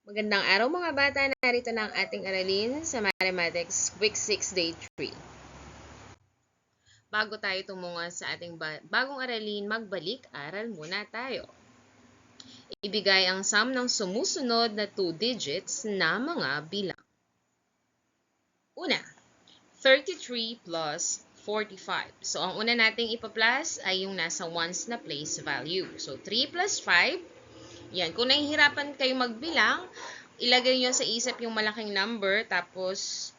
Magandang araw mga bata, narito na ang ating aralin sa Mathematics Week 6 Day 3. Bago tayo tumungo sa ating bagong aralin, magbalik-aral muna tayo. Ibigay ang sum ng sumusunod na 2 digits na mga bilang. Una, 33 plus 45. So, ang una nating ipa-plus ay yung nasa ones na place value. So, 3 plus 5. Yan. Kung nahihirapan kayo magbilang, ilagay nyo sa isip yung malaking number, tapos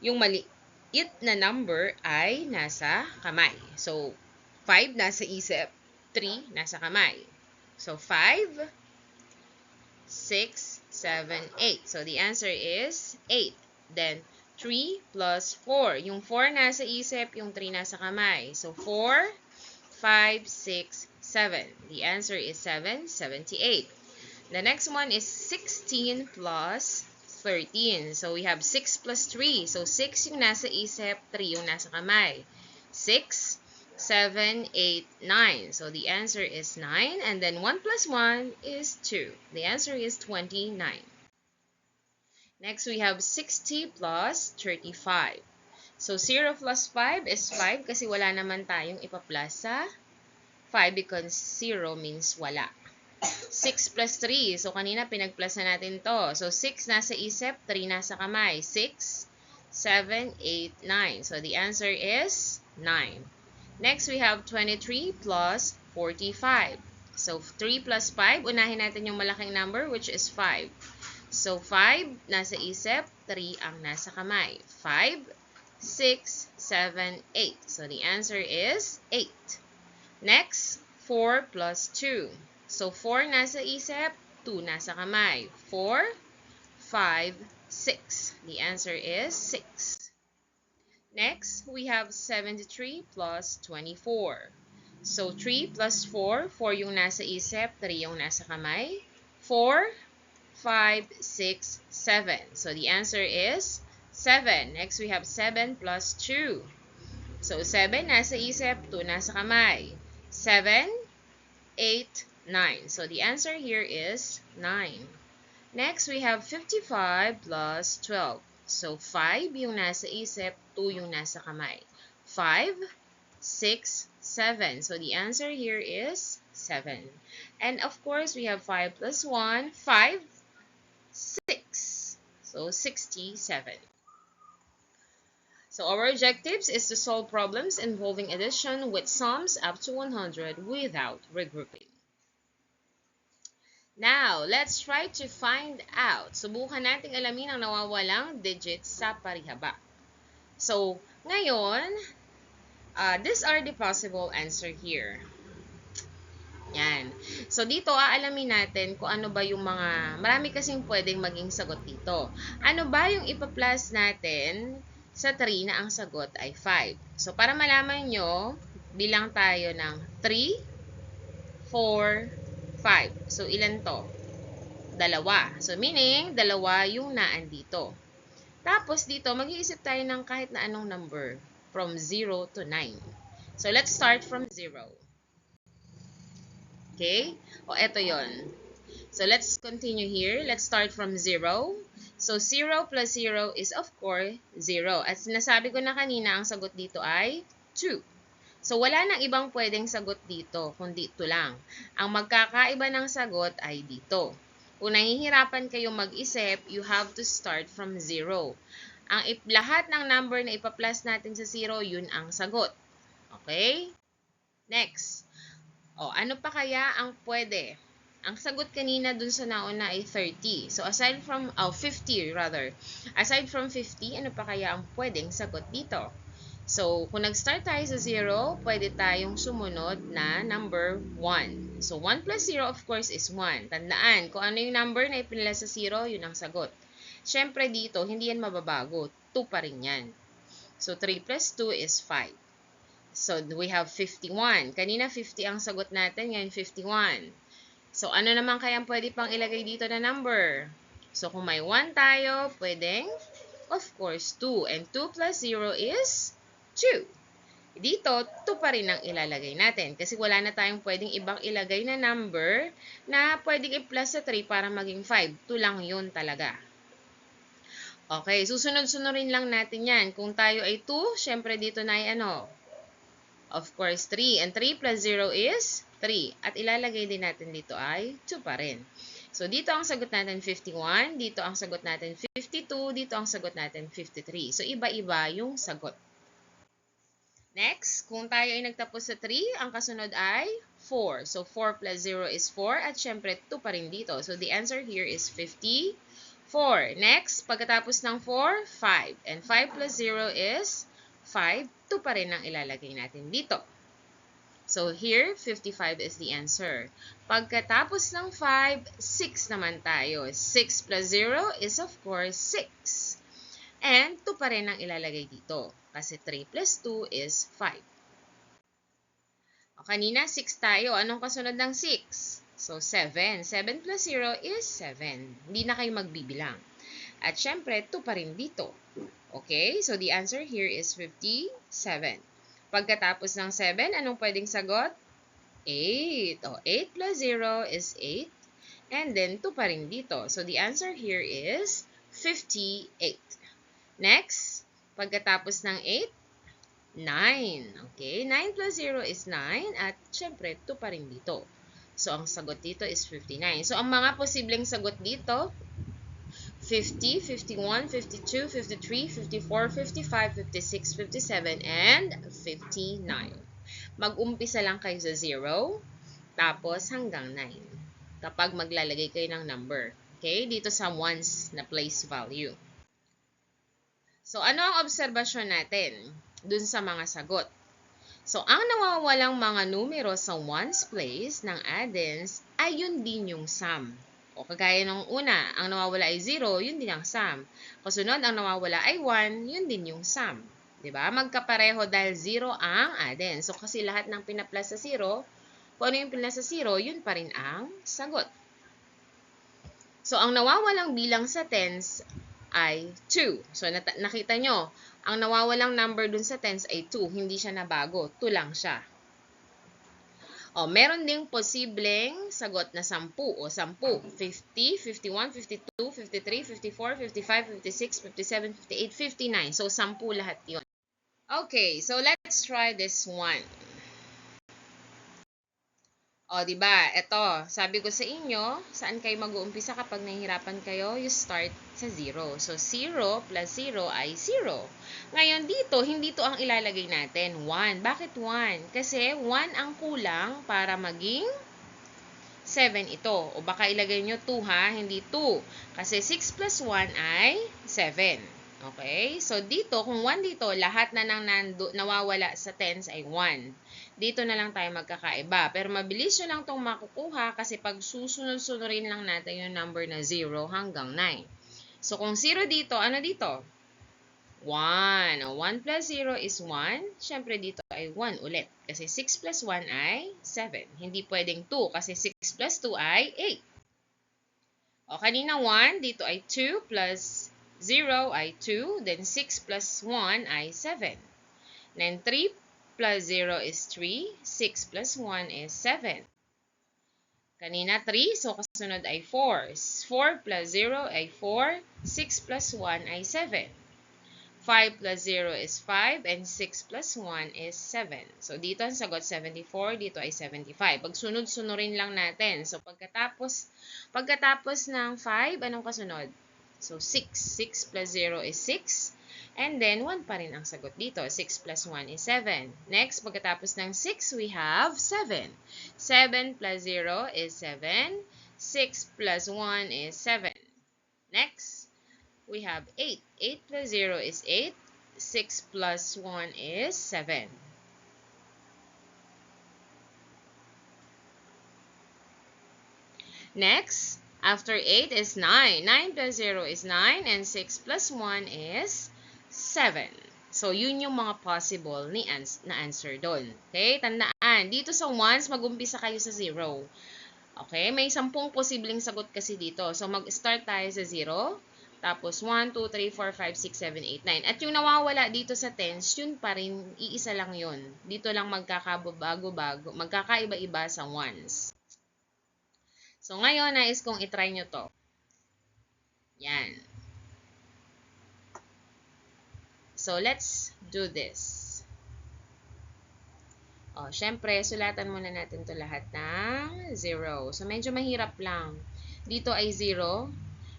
yung maliit na number ay nasa kamay. So, 5 nasa isip, 3 nasa kamay. So, 5, 6, 7, 8. So, the answer is 8. Then, 3 plus 4. Yung 4 nasa isip, yung 3 nasa kamay. So, 4, 5, 6, 7. The answer is 7, 78. The next one is 16 plus 13. So, we have 6 plus 3. So, 6 yung nasa isip, 3 yung nasa kamay. 6, 7, 8, 9. So, the answer is 9. And then 1 plus 1 is 2. The answer is 29. Next, we have 60 plus 35. So, 0 plus 5 is 5 kasi wala naman tayong ipa-plus sa 5 because 0 means wala. 6 plus 3. So, kanina pinag-plus na natin to. So, 6 nasa isip, 3 nasa kamay. 6, 7, 8, 9. So, the answer is 9. Next, we have 23 plus 45. So, 3 plus 5. Unahin natin yung malaking number, which is 5. So, 5 nasa isip, 3 ang nasa kamay. 5, 6, 7, 8. So, the answer is 8. Next, 4 plus 2. So, 4 nasa isip, 2 nasa kamay. 4, 5, 6. The answer is 6. Next, we have 73 plus 24. So, 3 plus 4, 4 yung nasa isip, 3 yung nasa kamay. 4, 5, 6, 7. So, the answer is 7. Next, we have 7 plus 2. So, 7 nasa isip, 2 nasa kamay. 7, 8, 9. So, the answer here is 9. Next, we have 55 plus 12. So, 5 yung nasa isip, 2 yung nasa kamay. 5, 6, 7. So, the answer here is 7. And of course, we have 5 plus 1, 5, 6. So, 67. So, our objectives is to solve problems involving addition with sums up to 100 without regrouping. Now, let's try to find out. Subukan nating alamin ang nawawalang digits sa parihaba. So, ngayon, these are the possible answer here. Yan. So, dito aalamin natin kung ano ba yung mga, marami kasing pwedeng maging sagot dito. Ano ba yung ipa-plus natin sa 3 na ang sagot ay 5? So, para malaman nyo, bilang tayo ng 3, 4, 5. So, ilan to? Dalawa. So, meaning, dalawa yung naandito. Tapos, dito, mag-iisip tayo ng kahit na anong number from 0 to 9. So, let's start from 0. Okay? O, eto yon. So, let's continue here. Let's start from 0. So, 0 plus 0 is, of course, 0. At sinasabi ko na kanina, ang sagot dito ay 2. So, wala nang ibang pwedeng sagot dito, kundi ito lang. Ang magkakaiba ng sagot ay dito. Kung nahihirapan kayong mag-isip, you have to start from 0. Lahat ng number na ipa-plus natin sa 0, yun ang sagot. Okay? Next. O, ano pa kaya ang pwede? Ang sagot kanina dun sa nauna ay 30. So, aside from, 50 rather. Aside from 50, ano pa kaya ang pwedeng sagot dito? So, kung nag-start tayo sa 0, pwede tayong sumunod na number 1. So, 1 plus 0, of course, is 1. Tandaan, kung ano yung number na ipinila sa 0, yun ang sagot. Siyempre dito, hindi yan mababago. 2 pa rin yan. So, 3 plus 2 is 5. So, we have 51. Kanina 50 ang sagot natin, ngayon 51. So, ano naman kayang pwede pang ilagay dito na number? So, kung may 1 tayo, pwedeng, of course, 2. And 2 plus 0 is 2. Dito, 2 pa rin ang ilalagay natin kasi wala na tayong pwedeng ibang ilagay na number na pwedeng i-plus sa 3 para maging 5. 2 lang yun talaga. Okay, susunod-sunurin lang natin yan. Kung tayo ay 2, syempre dito na ay ano? Of course, 3. And 3 plus 0 is 3. At ilalagay din natin dito ay 2 pa rin. So, dito ang sagot natin 51, dito ang sagot natin 52, dito ang sagot natin 53. So, iba-iba yung sagot. Next, kung tayo ay nagtapos sa 3, ang kasunod ay 4. So, 4 plus 0 is 4 at syempre 2 pa rin dito. So, the answer here is 54. Next, pagkatapos ng 4, 5. And 5 plus 0 is 5. 2 pa rin ang ilalagay natin dito. So, here, 55 is the answer. Pagkatapos ng 5, 6 naman tayo. 6 plus 0 is of course 6. And 2 pa rin ang ilalagay dito. Kasi 3 plus 2 is 5. O, kanina, 6 tayo. Anong kasunod ng 6? So, 7. 7 plus 0 is 7. Hindi na kayo magbibilang. At syempre, 2 pa rin dito. Okay? So, the answer here is 57. Pagkatapos ng 7, anong pwedeng sagot? 8. O, 8 plus 0 is 8. And then, 2 pa rin dito. So, the answer here is 58. Next, pagkatapos ng 8, 9. Okay? 9 plus 0 is 9. At, syempre, 2 pa rin dito. So, ang sagot dito is 59. So, ang mga posibleng sagot dito, 50, 51, 52, 53, 54, 55, 56, 57, and 59. Mag-umpisa lang kayo sa 0, tapos hanggang 9. Kapag maglalagay kayo ng number. Okay? Dito sa ones na place value. So, ano ang obserbasyon natin dun sa mga sagot? So, ang nawawalang mga numero sa ones place ng addends ay yun din yung sum. O kagaya ng una, ang nawawala ay 0, yun din ang sum. Kasunod, ang nawawala ay 1, yun din yung sum. Diba? Magkapareho dahil 0 ang addends. So, kasi lahat ng pinaplas sa 0, kung ano yung pinaplas sa 0, yun pa rin ang sagot. So, ang nawawalang bilang sa tens ay 2. So, nakita nyo, ang nawawalang number dun sa tens ay 2. Hindi siya nabago. 2 lang siya. O, meron ding posibleng sagot na 10 o 10. 50, 51, 52, 53, 54, 55, 56, 57, 58, 59. So, 10 lahat yun. Okay, so let's try this one. O, diba? Ito, sabi ko sa inyo, saan kayo mag-uumpisa kapag nahihirapan kayo? You start sa 0. So, 0 plus 0 ay 0. Ngayon, dito, hindi to ang ilalagay natin. 1. Bakit 1? Kasi 1 ang kulang para maging 7 ito. O baka ilagay nyo 2 ha, hindi 2. Kasi 6 plus 1 ay 7. Okay? So, dito, kung 1 dito, lahat na nang nawawala sa tens ay 1. Dito na lang tayo magkakaiba. Pero mabilis nyo lang itong makukuha kasi pag susunod-sunurin lang natin yung number na 0 hanggang 9. So, kung 0 dito, ano dito? 1. 1 plus 0 is 1. Siyempre, dito ay 1 ulit. Kasi 6 plus 1 ay 7. Hindi pwedeng 2 kasi 6 plus 2 ay 8. O, kanina 1. Dito ay 2 plus 0 ay 2. Then 6 plus 1 ay 7. Then 3 plus 0 is 3. 6 plus 1 is 7. Kanina 3, so kasunod ay 4. 4 plus 0 ay 4. 6 plus 1 ay 7. 5 plus 0 is 5. And 6 plus 1 is 7. So dito ang sagot 74, dito ay 75. Pagsunod-sunurin lang natin. So pagkatapos ng 5, anong kasunod? So 6. 6 plus 0 is 6. And then, 1 pa rin ang sagot dito. 6 plus 1 is 7. Next, pagkatapos ng 6, we have 7. 7 plus 0 is 7. 6 plus 1 is 7. Next, we have 8. 8 plus 0 is 8. 6 plus 1 is 7. Next, after 8 is 9. 9 plus 0 is 9. And 6 plus 1 is 7. So, yun yung mga possible na answer doon. Okay? Tandaan, dito sa ones, mag-umpisa kayo sa 0. Okay? May 10 posibleng sagot kasi dito. So, mag-start tayo sa 0. Tapos 1, 2, 3, 4, 5, 6, 7, 8, 9. At yung nawawala dito sa tens, yun pa rin, iisa lang yun. Dito lang magkakaiba-iba sa ones. So ngayon, nais kong itry nyo to. Yan. So let's do this. O, syempre, sulatan muna natin to lahat ng 0. So medyo mahirap lang. Dito ay 0.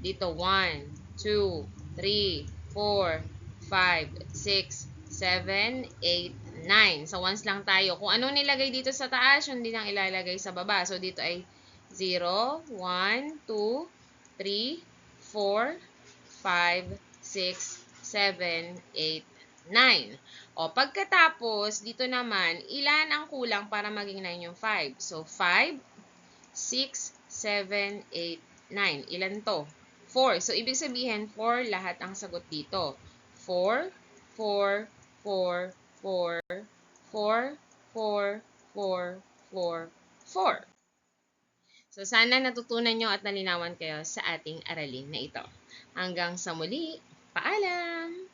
Dito 1, 2, 3, 4, 5, 6, 7, 8, 9. So, ones lang tayo. Kung anong nilagay dito sa taas, yun din ang ilalagay sa baba. So, dito ay 0, 1, 2, 3, 4, 5, 6, 7, 8, 9. O, pagkatapos, dito naman, ilan ang kulang para maging 9 yung 5? So, 5, 6, 7, 8, 9. Ilan to? 4. So, ibig sabihin, 4 lahat ang sagot dito. 4, 4, 4, 4, 4, 4, 4, 4, 4. So, sana natutunan nyo at nalinawan kayo sa ating aralin na ito. Hanggang sa muli, paalam!